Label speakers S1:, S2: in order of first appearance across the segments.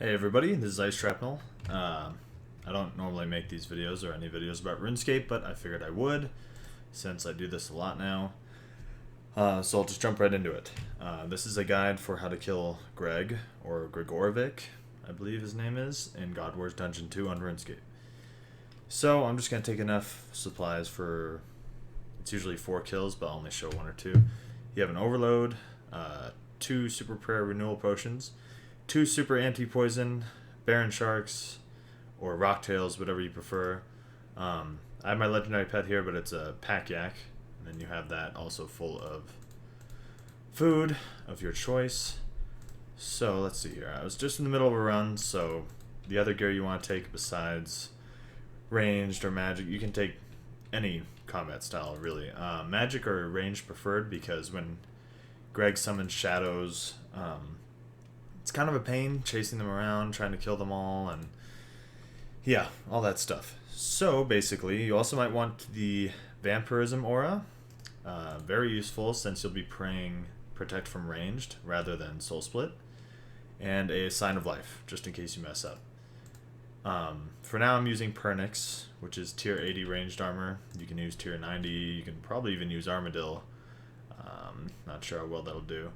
S1: Hey everybody, this is Ice Shrapnel. I don't normally make these videos or any videos about Runescape, but I figured I would, since I do this a lot now. So I'll just jump right into it. This is a guide for how to kill Greg, or Gregorovic, I believe his name is, in God Wars Dungeon 2 on Runescape. So I'm just going to take enough supplies for, it's usually 4 kills, but I'll only show 1 or 2. You have an Overload, 2 Super Prayer Renewal Potions, 2 Super Anti-Poison, Baron Sharks, or Rocktails, whatever you prefer. I have my legendary pet here, but it's a Pack Yak. And then you have that also full of food of your choice. So let's see here. I was just in the middle of a run, so the other gear you want to take besides ranged or magic, you can take any combat style really. Magic or ranged preferred, because when Greg summons shadows, it's kind of a pain chasing them around, trying to kill them all, and yeah, all that stuff. So basically, you also might want the Vampirism aura. Very useful since you'll be praying Protect from Ranged rather than Soul Split. And a Sign of Life, just in case you mess up. For now I'm using Pernix, which is tier 80 ranged armor. You can use tier 90, you can probably even use Armadillo. Not sure how well that'll do.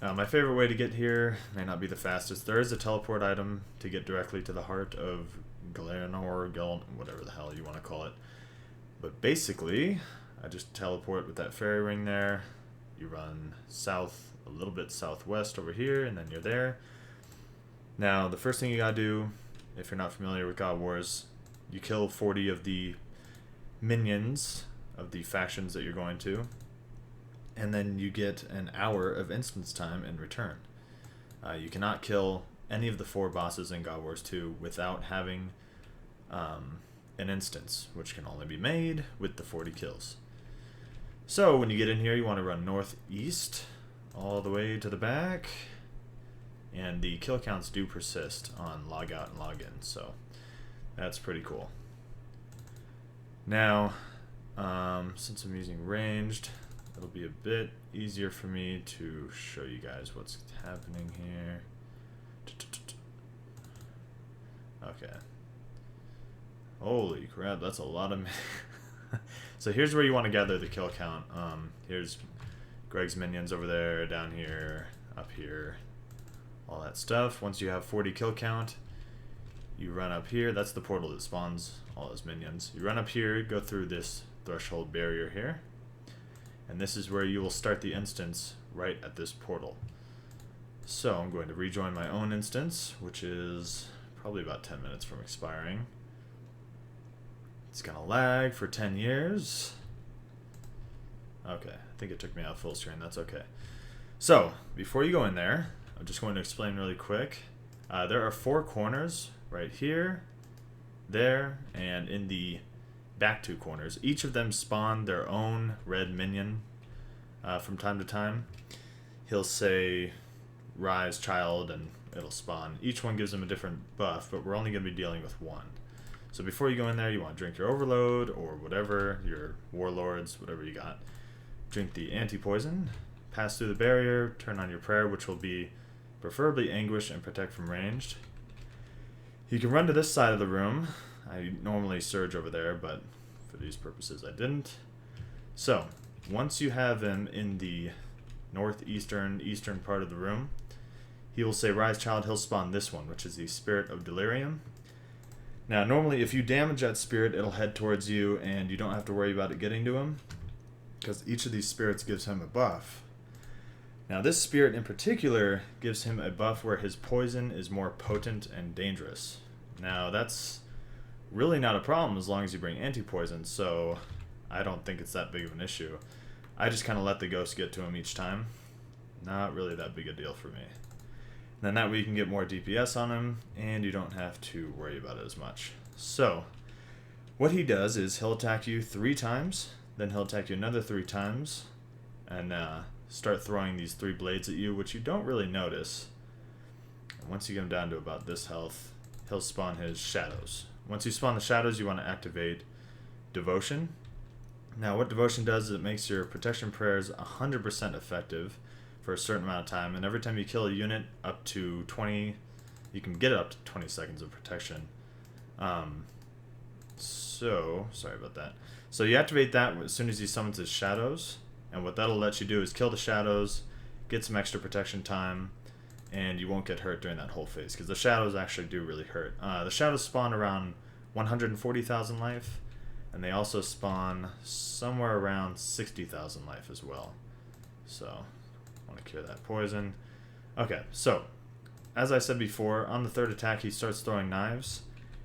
S1: My favorite way to get here may not be the fastest. There is a teleport item to get directly to the heart of Glenor, whatever the hell you want to call it. But basically, I just teleport with that fairy ring there. You run south, a little bit southwest over here, and then you're there. Now, the first thing you gotta do, if you're not familiar with God Wars, you kill 40 of the minions of the factions that you're going to, and then you get an hour of instance time in return. You cannot kill any of the 4 bosses in God Wars 2 without having an instance, which can only be made with the 40 kills. So when you get in here, you want to run northeast all the way to the back, and the kill counts do persist on log out and log in, so that's pretty cool. Now, since I'm using ranged, it'll be a bit easier for me to show you guys what's happening here. Okay. Holy crap, that's a lot of... So here's where you want to gather the kill count. Here's Greg's minions over there, down here, up here, all that stuff. Once you have 40 kill count, you run up here. That's the portal that spawns all those minions. You run up here, go through this threshold barrier here, and this is where you will start the instance right at this portal. So I'm going to rejoin my own instance, which is probably about 10 minutes from expiring. It's gonna lag for 10 years. Okay, I think it took me out full screen, that's okay. So, before you go in there, I'm just going to explain really quick. There are 4 corners right here, there, and in the back 2 corners. Each of them spawn their own red minion from time to time. He'll say Rise Child and it'll spawn. Each one gives them a different buff, but we're only going to be dealing with 1. So before you go in there, you want to drink your Overload or whatever, your Warlords, whatever you got. Drink the Anti-Poison, pass through the barrier, turn on your prayer, which will be preferably Anguish and Protect from Ranged. You can run to this side of the room. I normally surge over there, but for these purposes I didn't. So, once you have him in the northeastern, eastern part of the room, he will say Rise Child, he'll spawn this one, which is the Spirit of Delirium. Now, normally if you damage that spirit, it'll head towards you, and you don't have to worry about it getting to him, because each of these spirits gives him a buff. Now, this spirit in particular gives him a buff where his poison is more potent and dangerous. Now, that's really not a problem as long as you bring anti-poison, so I don't think it's that big of an issue. I just kind of let the ghost get to him each time. Not really that big a deal for me. Then that way you can get more DPS on him, and you don't have to worry about it as much. So, what he does is he'll attack you 3 times, then he'll attack you another 3 times, and start throwing these 3 blades at you, which you don't really notice. And once you get him down to about this health, he'll spawn his shadows. Once you spawn the shadows, you want to activate Devotion. Now, what Devotion does is it makes your protection prayers 100% effective for a certain amount of time, and every time you kill a unit up to 20 You can get up to 20 seconds of protection. So, sorry about that. So you activate that as soon as he summons his shadows, and what that'll let you do is kill the shadows, get some extra protection time, and you won't get hurt during that whole phase, because the shadows actually do really hurt. The shadows spawn around 140,000 life, and they also spawn somewhere around 60,000 life as well. So, I want to cure that poison. Okay, so, as I said before, on the third attack he starts throwing knives,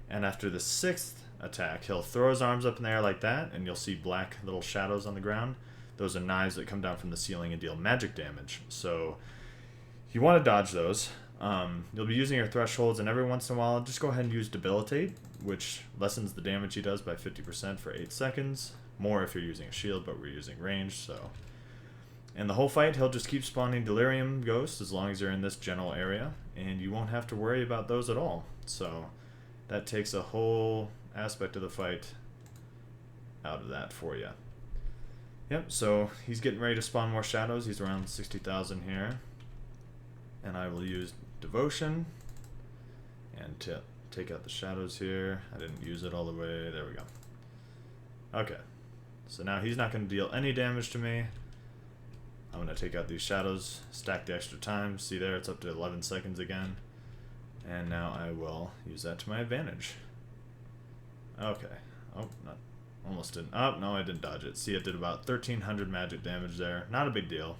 S1: and after the sixth attack he'll throw his arms up in the air like that, and you'll see black little shadows on the ground. Those are knives that come down from the ceiling and deal magic damage. So, you want to dodge those. You'll be using your thresholds, and every once in a while just go ahead and use Debilitate, which lessens the damage he does by 50% for 8 seconds. More if you're using a shield, but we're using range, so... And the whole fight, he'll just keep spawning Delirium Ghosts as long as you're in this general area, and you won't have to worry about those at all. So that takes a whole aspect of the fight out of that for you. Yep, so he's getting ready to spawn more shadows. He's around 60,000 here. And I will use Devotion and to take out the shadows here. I didn't use it all the way. There we go. Okay, so now he's not going to deal any damage to me. I'm going to take out these shadows, stack the extra time. See there, it's up to 11 seconds again. And now I will use that to my advantage. Okay. Oh, not, almost didn't. Oh, no, I didn't dodge it. See, it did about 1,300 magic damage there. Not a big deal.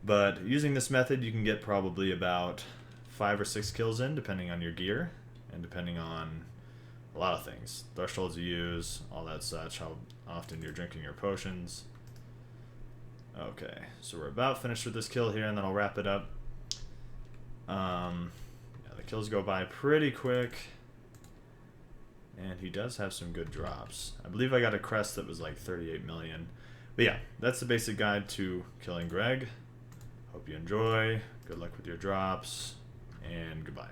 S1: But using this method, you can get probably about 5 or 6 kills in, depending on your gear, and depending on a lot of things. Thresholds you use, all that such, how often you're drinking your potions. Okay, so we're about finished with this kill here, and then I'll wrap it up. Yeah, the kills go by pretty quick, and he does have some good drops. I believe I got a crest that was like 38 million. But yeah, that's the basic guide to killing Greg. Hope you enjoy. Good luck with your drops, and goodbye.